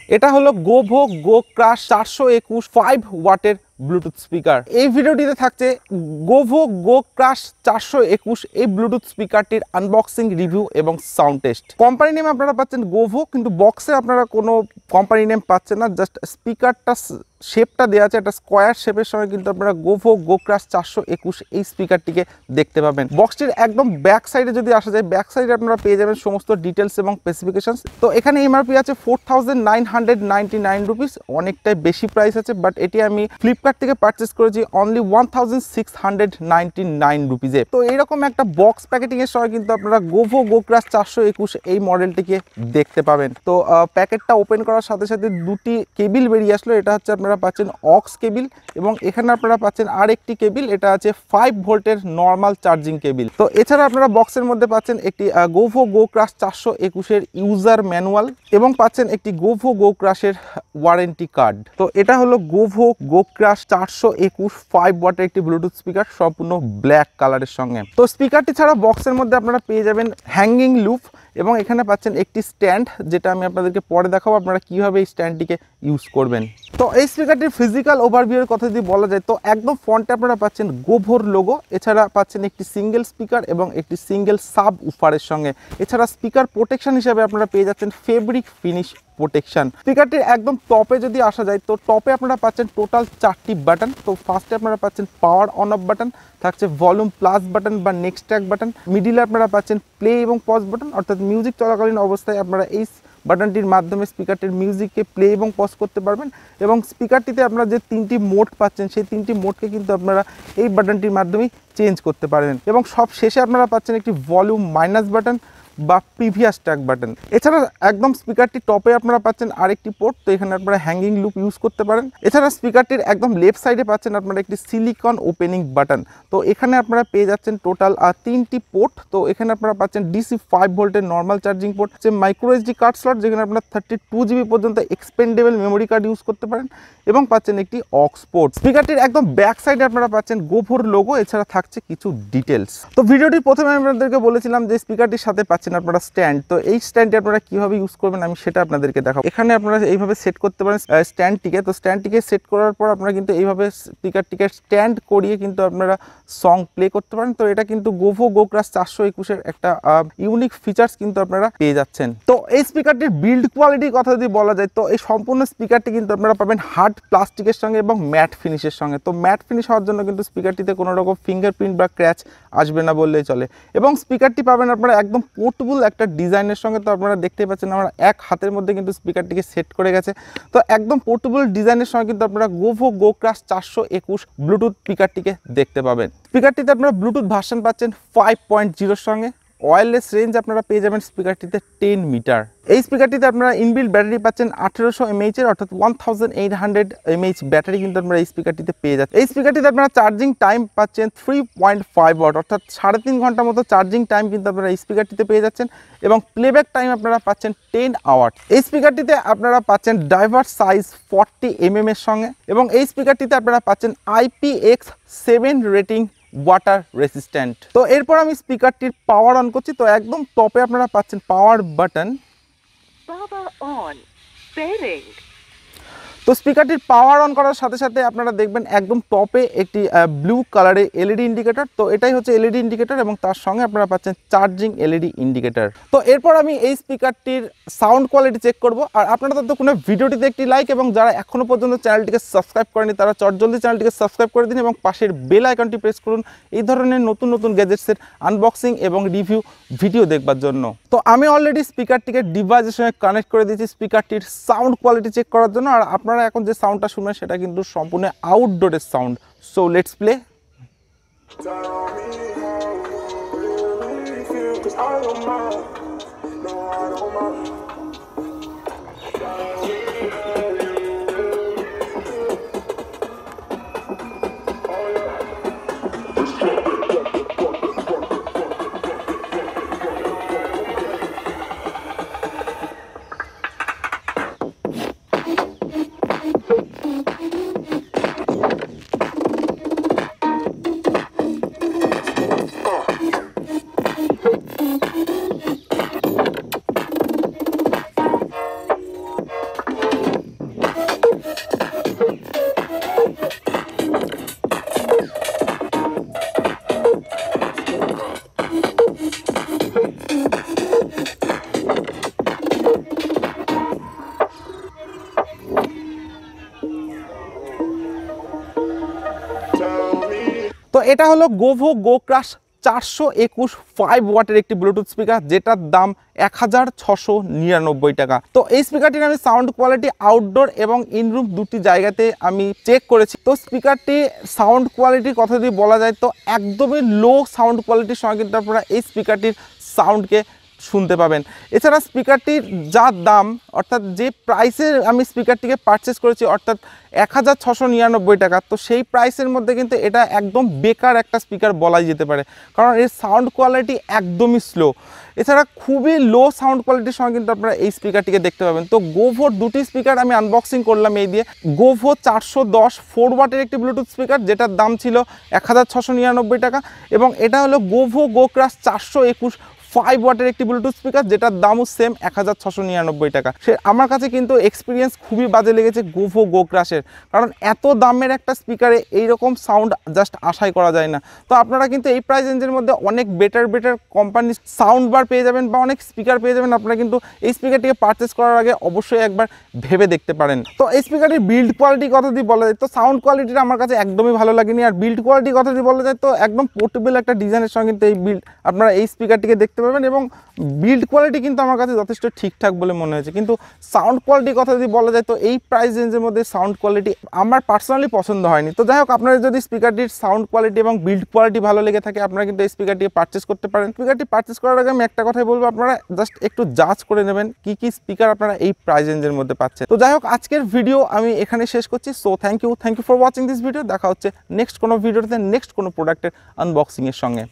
এটা হলো গোভো গো ক্রাশ 421 5 ওয়াটের ব্লুটুথ স্পিকার। এই ভিডিওটিতে থাকছে গোভো গো ক্রাশ 421 এই ব্লুটুথ স্পিকারটির আনবক্সিং, রিভিউ এবং সাউন্ড টেস্ট। কোম্পানি নেম আপনারা পাচ্ছেন গোভো, কিন্তু বক্সে আপনারা কোনো কোম্পানি নেম পাচ্ছেন না, জাস্ট স্পিকারটা শেপটা দেওয়া আছে একটা স্কোয়ার শেপের সঙ্গে কিন্তু আপনারা গোভো গো ক্রাশ 421 এই স্পিকারটিকে দেখতে পাবেন। বক্সটির একদম ব্যাক সাইডে যদি আসা যায়, ব্যাক সাইডে আপনারা পেয়ে যাবেন সমস্ত ডিটেলস এবং স্পেসিফিকেশনস। তো এখানে এমআরপি আছে 4999 রুপিস, অনেকটাই বেশি প্রাইস আছে, বাট এটি আমি ফ্লিপকার্ট থেকে পারচেস করেছি অনলি 1699 রুপিজে। তো এইরকম একটা বক্স প্যাকেটিং এর সঙ্গে কিন্তু আপনারা গোভো গো ক্রাশ 421 এই মডেলটিকে দেখতে পাবেন। তো প্যাকেটটা ওপেন করার সাথে সাথে দুটি কেবিল বেরিয়ে আসলো। এটা হচ্ছে আপনারা পাচ্ছেন অক্স কেবিল, এবং এখানে আপনারা পাচ্ছেন আরেকটি কেবিল, এটা আছে 5 ভোল্টের নর্মাল চার্জিং কেবিল। তো এছাড়া আপনারা বক্সের মধ্যে পাচ্ছেন একটি গোভো গো ক্রাশ 421 এর ইউজার ম্যানুয়াল, এবং পাচ্ছেন একটি গোভো গো ক্রাশের ওয়ারেন্টি কার্ড। তো এটা হলো গোভো গো ক্রাশ 421 5 ওয়াটের একটি ব্লুটুথ স্পিকার, সম্পূর্ণ ব্ল্যাক কালারের সঙ্গে। তো স্পিকারটি ছাড়া বক্সের মধ্যে আপনারা পেয়ে যাবেন হ্যাঙ্গিং লুপ, এবং এখানে পাচ্ছেন একটি স্ট্যান্ড, যেটা আমি আপনাদেরকে পরে দেখাবো আপনারা কীভাবে এই স্ট্যান্ডটিকে ইউজ করবেন। তো এই স্পিকারটির ফিজিক্যাল ওভারভিউয়ের কথা যদি বলা যায়, তো একদম ফ্রন্টে আপনারা পাচ্ছেন গোভোর লোগো, এছাড়া পাচ্ছেন একটি সিঙ্গেল স্পিকার এবং একটি সিঙ্গেল সাব উফারের সঙ্গে। এছাড়া স্পিকার প্রোটেকশন হিসেবে আপনারা পেয়ে যাচ্ছেন ফেব্রিক ফিনিশ প্রোটেকশন। স্পিকারটির একদম টপে যদি আসা যায়, তো টপে আপনারা পাচ্ছেন টোটাল 4টি বাটন। তো ফার্স্টে আপনারা পাচ্ছেন পাওয়ার অন অফ বাটন, থাকছে ভলিউম প্লাস বাটন বা নেক্সট ট্র্যাক বাটন, মিডিলে আপনারা পাচ্ছেন প্লে এবং পজ বাটন, অর্থাৎ মিউজিক চলাকালীন অবস্থায় আপনারা এই বাটনটির মাধ্যমে স্পিকারটির মিউজিককে প্লে এবং পজ করতে পারবেন। এবং স্পিকারটিতে আপনারা যে 3টি মোড পাচ্ছেন, সেই 3টি মোডকে কিন্তু আপনারা এই বাটনটির মাধ্যমেই চেঞ্জ করতে পারবেন। এবং সব শেষে আপনারা পাচ্ছেন একটি ভলিউম মাইনাস বাটন বা প্রিভিয়াস ট্র্যাক বাটন। এছাড়া একদম স্পিকারটি টপে আপনারা পাচ্ছেন আরেকটি পোর্ট, তো এখানে আপনারা হ্যাঙ্গিং লুপ ইউজ করতে পারেন। এছাড়া স্পিকারটির একদম লেফট সাইডে পাচ্ছেন আপনারা একটি সিলিকন ওপেনিং বাটন। তো এখানে আপনারা পেয়ে যাচ্ছেন টোটাল 3টি পোর্ট। তো এখানে আপনারা পাচ্ছেন ডিসি 5 ভোল্টের নর্মাল চার্জিং পোর্ট, যে মাইক্রো এসডি কার্ড স্লট, যেখানে আপনারা 32 জিবি পর্যন্ত এক্সপেন্ডেবল মেমোরি কার্ড ইউজ করতে পারেন, এবং পাচ্ছেন একটি অক্স পোর্ট। স্পিকারটির একদম ব্যাক সাইডে আপনারা পাচ্ছেন গোভোর লোগো, এছাড়া থাকছে কিছু ডিটেলস। তো ভিডিওটির প্রথমে আমি আপনাদেরকে বলেছিলাম যে স্পিকারটির সাথে পাচ্ছেন আপনারা স্ট্যান্ড। তো এই স্ট্যান্ডটি আপনারা কিভাবে ইউজ করবেন আমি সেটা আপনাদেরকে দেখাবো। এখানে আপনারা এইভাবে সেট করতে পারেন স্ট্যান্ডটিকে। তো স্ট্যান্ডটিকে সেট করার পর আপনারা কিন্তু এইভাবে স্পিকারটিকে স্ট্যান্ড করিয়ে কিন্তু আপনারা সং প্লে করতে পারেন। তো এটা কিন্তু গোভো গো ক্রাশ 421 এর একটা ইউনিক ফিচার্স কিন্তু আপনারা পেয়ে যাচ্ছেন। তো এই স্পিকারটির বিল্ড কোয়ালিটির কথা যদি বলা যায়, তো এই সম্পূর্ণ স্পিকারটি কিন্তু আপনারা পাবেন হার্ড প্লাস্টিকের সঙ্গে এবং ম্যাট ফিনিশের সঙ্গে। তো ম্যাট ফিনিশ হওয়ার জন্য কিন্তু স্পিকারটিতে কোনো রকম ফিঙ্গারপ্রিন্ট বা ক্র্যাচ আসবে না বললেই চলে। এবং স্পিকারটি পাবেন আপনারা একদম পোর্টেবল একটা ডিজাইনের সঙ্গে। তো আপনারা দেখতেই পাচ্ছেন আমার এক হাতের মধ্যে কিন্তু স্পিকারটিকে সেট করে গেছে। তো একদম পোর্টেবল ডিজাইনের সঙ্গে কিন্তু আপনারা গোভো গো ক্রাশ 421 ব্লুটুথ স্পিকারটিকে দেখতে পাবেন। স্পিকারটিতে আপনারা ব্লুটুথ ভার্সন পাচ্ছেন 5.0 সঙ্গে। ওয়্যারলেস রেঞ্জ আপনারা পেয়ে যাবেন স্পিকারটিতে 10 মিটার। এই স্পিকারটিতে আপনারা ইনবিল্ট ব্যাটারি পাচ্ছেন 1800 mAh এর, অর্থাৎ 1800 mAh ব্যাটারি কিন্তু আপনারা এই স্পিকারটিতে পেয়ে যাচ্ছেন। এই স্পিকারটিতে আপনারা চার্জিং টাইম পাচ্ছেন 3.5 ওয়াট, অর্থাৎ 3.5 ঘন্টা মতো চার্জিং টাইম কিন্তু আপনারা এই স্পিকারটিতে পেয়ে যাচ্ছেন, এবং প্লেব্যাক টাইম আপনারা পাচ্ছেন 10 আওয়ার। এই স্পিকারটিতে আপনারা পাচ্ছেন ড্রাইভার সাইজ 40 mm এর সঙ্গে, এবং এই স্পিকারটিতে আপনারা পাচ্ছেন IPX7 রেটিং, ওয়াটার রেসিস্ট্যান্ট। তো এরপর আমি স্পিকারটির পাওয়ার অন করছি। তো একদম টপে আপনারা পাচ্ছেন পাওয়ার বাটন। তো স্পিকারটির পাওয়ার অন করার সাথে সাথে আপনারা দেখবেন একদম টপে একটি ব্লু কালারে এলইডি ইন্ডিকেটর। তো এটাই হচ্ছে এলইডি ইন্ডিকেটর, এবং তার সঙ্গে আপনারা পাচ্ছেন চার্জিং এলইডি ইন্ডিকেটর। তো এরপর আমি এই স্পিকারটির সাউন্ড কোয়ালিটি চেক করব। আর আপনারা ততক্ষণে ভিডিওটিতে একটি লাইক, এবং যারা এখনও পর্যন্ত চ্যানেলটিকে সাবস্ক্রাইব করেনি তারা চটজলদি চ্যানেলটিকে সাবস্ক্রাইব করে দিন, এবং পাশের বেল আইকনটি প্রেস করুন এই ধরনের নতুন নতুন গ্যাজেটসের আনবক্সিং এবং রিভিউ ভিডিও দেখবার জন্য। তো আমি অলরেডি স্পিকারটিকে ডিভাইসের সঙ্গে কানেক্ট করে দিয়েছি স্পিকারটির সাউন্ড কোয়ালিটি চেক করার জন্য। আর আপনারা এখন যে সাউন্ডটা শুনবেন সেটা কিন্তু সম্পূর্ণ আউটডোরের সাউন্ড। So let's play. এটা হলো গোভো গোক্রাশ 421 5 ওয়াটের একটি ব্লুটুথ স্পিকার, যেটার দাম 1699 টাকা। তো এই স্পিকারটির আমি সাউন্ড কোয়ালিটি আউটডোর এবং ইনরুম দুটি জায়গাতে আমি চেক করেছি। তো স্পিকারটি সাউন্ড কোয়ালিটির কথা যদি বলা যায় তো একদমই লো সাউন্ড কোয়ালিটির সঙ্গে কিন্তু আপনারা এই স্পিকারটির সাউন্ডকে শুনতে পাবেন। এছাড়া স্পিকারটির যা দাম, অর্থাৎ যে প্রাইসে আমি স্পিকারটিকে পারচেস করেছি অর্থাৎ 1699 টাকা, তো সেই প্রাইসের মধ্যে কিন্তু এটা একদম বেকার একটা স্পিকার বলাই যেতে পারে, কারণ এর সাউন্ড কোয়ালিটি একদমই স্লো। এছাড়া খুবই লো সাউন্ড কোয়ালিটির সঙ্গে কিন্তু আপনারা এই স্পিকারটিকে দেখতে পাবেন। তো গোভোর দুটি স্পিকার আমি আনবক্সিং করলাম এই দিয়ে। গোভো 410 4 ওয়াটের একটি ব্লুটুথ স্পিকার, যেটার দাম ছিল 1699 টাকা, এবং এটা হলো গোভো গোক্রাশ 421 5 ওয়াটের একটি ব্লুটুথ স্পিকার, যেটার দামও সেম 1699 টাকা। সে আমার কাছে কিন্তু এক্সপিরিয়েন্স খুবই বাজে লেগেছে গোভো গোক্রাশের, কারণ এত দামের একটা স্পিকারে এইরকম সাউন্ড জাস্ট আশাই করা যায় না। তো আপনারা কিন্তু এই প্রাইস রেঞ্জের মধ্যে অনেক বেটার কোম্পানির সাউন্ড বার পেয়ে যাবেন বা অনেক স্পিকার পেয়ে যাবেন। আপনারা কিন্তু এই স্পিকারটিকে পারচেস করার আগে অবশ্যই একবার ভেবে দেখতে পারেন। তো এই স্পিকারটির বিল্ড কোয়ালিটি কথা যদি বলা যায় তো সাউন্ড কোয়ালিটিটা আমার কাছে একদমই ভালো লাগেনি, আর বিল্ড কোয়ালিটি কথা যদি বলা যায় তো একদম পোর্টেবল একটা ডিজাইনের সঙ্গে কিন্তু এই বিল্ড আপনারা এই স্পিকারটিকে দেখতে পাবেন, এবং বিল্ড কোয়ালিটি কিন্তু আমার কাছে যথেষ্ট ঠিকঠাক বলে মনে হয়েছে। কিন্তু সাউন্ড কোয়ালিটির কথা যদি বলা যায় তো এই প্রাইস রেঞ্জের মধ্যে সাউন্ড কোয়ালিটি আমার পার্সোনালি পছন্দ হয়নি। তো যাই হোক, আপনারা যদি স্পিকারটির সাউন্ড কোয়ালিটি এবং বিল্ড কোয়ালিটি ভালো লেগে থাকে আপনারা কিন্তু এই স্পিকারটি পারচেস করতে পারেন। স্পিকারটি পারচেস করার আগে আমি একটা কথাই বলবো, আপনারা জাস্ট একটু জাজ করে নেবেন কি কি স্পিকার আপনারা এই প্রাইস রেঞ্জের মধ্যে পাচ্ছেন। তো যাই হোক, আজকের ভিডিও আমি এখানে শেষ করছি। So thank you for watching this video. দেখা হচ্ছে নেক্সট কোনো ভিডিওতে নেক্সট কোনো প্রোডাক্টের আনবক্সিং এর সঙ্গে।